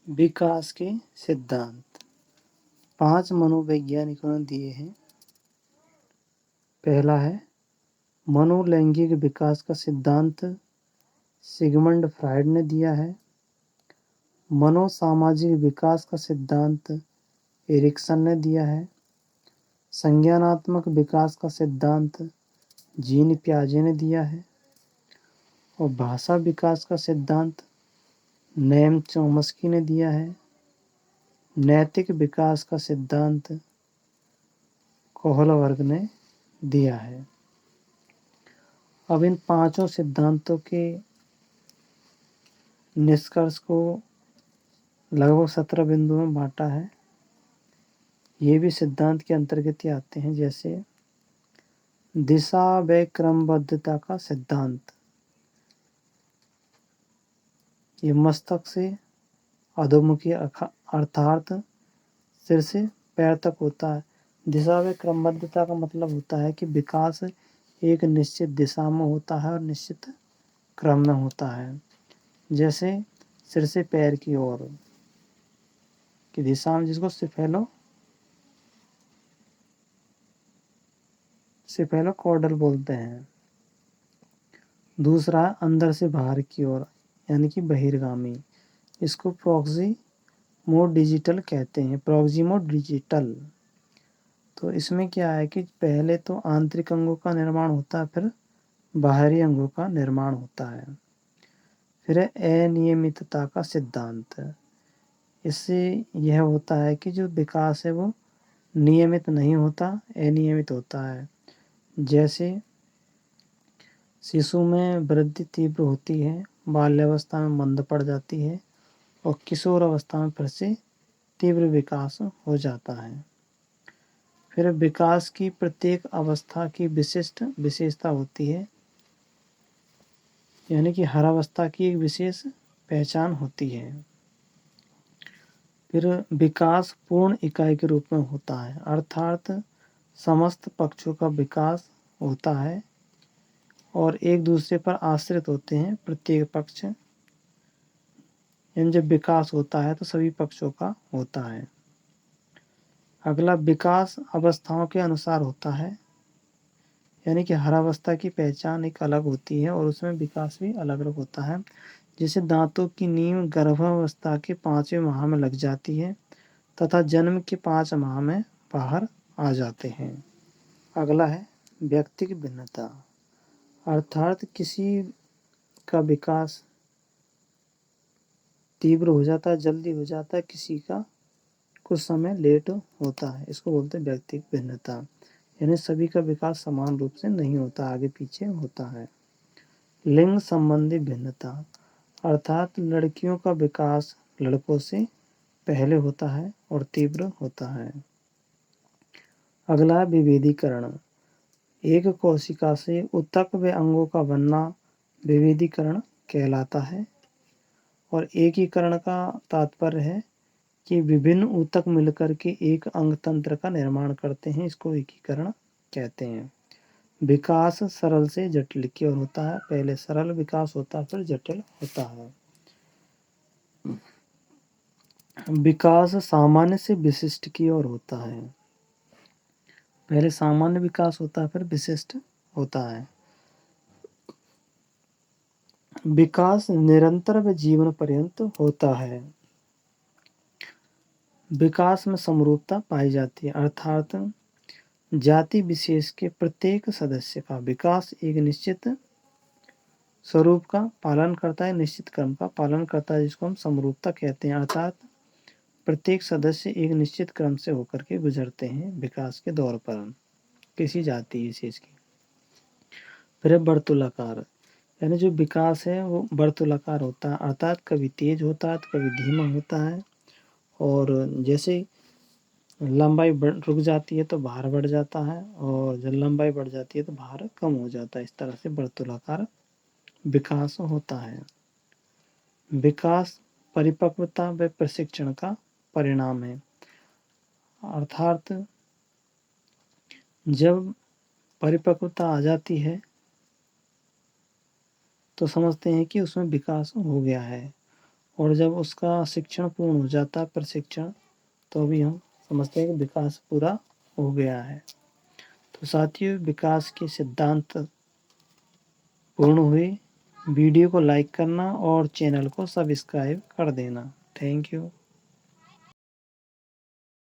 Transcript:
विकास के सिद्धांत 5 मनोवैज्ञानिकों ने दिए हैं। पहला है मनोलैंगिक विकास का सिद्धांत सिगमंड फ्रायड ने दिया है। मनोसामाजिक विकास का सिद्धांत एरिक्सन ने दिया है। संज्ञानात्मक विकास का सिद्धांत जीन पियाजे ने दिया है। और भाषा विकास का सिद्धांत नोम चॉम्स्की ने दिया है। नैतिक विकास का सिद्धांत कोहलबर्ग ने दिया है। अब इन पांचों सिद्धांतों के निष्कर्ष को लगभग 17 बिंदुओं में बांटा है। ये भी सिद्धांत के अंतर्गत ही आते हैं, जैसे दिशा व क्रमबद्धता का सिद्धांत। ये मस्तक से अधोमुखी अर्थात सिर से पैर तक होता है। दिशा व क्रमबद्धता का मतलब होता है कि विकास एक निश्चित दिशा में होता है और निश्चित क्रम में होता है। जैसे सिर से पैर की ओर की दिशा में, जिसको सिफेलोकॉर्डल बोलते हैं। दूसरा अंदर से बाहर की ओर यानी कि बहिर्गामी, इसको प्रॉक्सिमोडिजिटल कहते हैं। प्रॉक्सिमोडिजिटल। तो इसमें क्या है कि पहले तो आंतरिक अंगों का निर्माण होता है, फिर बाहरी अंगों का निर्माण होता है। फिर अनियमितता का सिद्धांत। इससे यह होता है कि जो विकास है वो नियमित नहीं होता, अनियमित होता है। जैसे शिशु में वृद्धि तीव्र होती है, बाल्यावस्था में मंद पड़ जाती है और किशोर अवस्था में फिर से तीव्र विकास हो जाता है। फिर विकास की प्रत्येक अवस्था की विशिष्ट विशेषता होती है, यानी कि हर अवस्था की एक विशेष पहचान होती है। फिर विकास पूर्ण इकाई के रूप में होता है, अर्थात समस्त पक्षों का विकास होता है और एक दूसरे पर आश्रित होते हैं प्रत्येक पक्ष। यानी जब विकास होता है तो सभी पक्षों का होता है। अगला विकास अवस्थाओं के अनुसार होता है, यानी कि हर अवस्था की पहचान एक अलग होती है और उसमें विकास भी अलग अलग होता है। जैसे दांतों की नींव गर्भावस्था के 5वें माह में लग जाती है तथा जन्म के 5 माह में बाहर आ जाते हैं। अगला है व्यक्तिगत भिन्नता, अर्थात किसी का विकास तीव्र हो जाता है, जल्दी हो जाता है, किसी का कुछ समय लेट होता है। इसको बोलते हैं व्यक्तिगत भिन्नता। यानी सभी का विकास समान रूप से नहीं होता, आगे पीछे होता है। लिंग संबंधी भिन्नता, अर्थात लड़कियों का विकास लड़कों से पहले होता है और तीव्र होता है। अगला विभेदीकरण, एक कोशिका से ऊतक व अंगों का बनना विभेदीकरण कहलाता है। और एकीकरण का तात्पर्य है कि विभिन्न ऊतक मिलकर के एक अंग तंत्र का निर्माण करते हैं, इसको एकीकरण कहते हैं। विकास सरल से जटिल की ओर होता है, पहले सरल विकास होता है फिर जटिल होता है। विकास सामान्य से विशिष्ट की ओर होता है, पहले सामान्य विकास होता है फिर विशिष्ट होता है। विकास निरंतर व जीवन पर्यंत होता है। विकास में समरूपता पाई जाती है, अर्थात जाति विशेष के प्रत्येक सदस्य का विकास एक निश्चित स्वरूप का पालन करता है, निश्चित क्रम का पालन करता है, जिसको हम समरूपता कहते हैं। अर्थात प्रत्येक सदस्य एक निश्चित क्रम से होकर के गुजरते हैं विकास के दौर पर किसी जाति विशेष की। फिर वर्तुलाकार, यानी जो विकास है वो वर्तुलाकार होता है, अर्थात कभी तेज होता है तो कभी धीमा होता है। और जैसे लंबाई रुक जाती है तो भार बढ़ जाता है और जब लंबाई बढ़ जाती है तो भार कम हो जाता है। इस तरह से वर्तुलाकार विकास होता है। विकास परिपक्वता व प्रशिक्षण का परिणाम है, अर्थात जब परिपक्वता आ जाती है तो समझते हैं कि उसमें विकास हो गया है और जब उसका शिक्षण पूर्ण हो जाता है, प्रशिक्षण, तो भी हम समझते हैं कि विकास पूरा हो गया है। तो साथियों, विकास के सिद्धांत पूर्ण हुए। वीडियो को लाइक करना और चैनल को सब्सक्राइब कर देना। Thank you.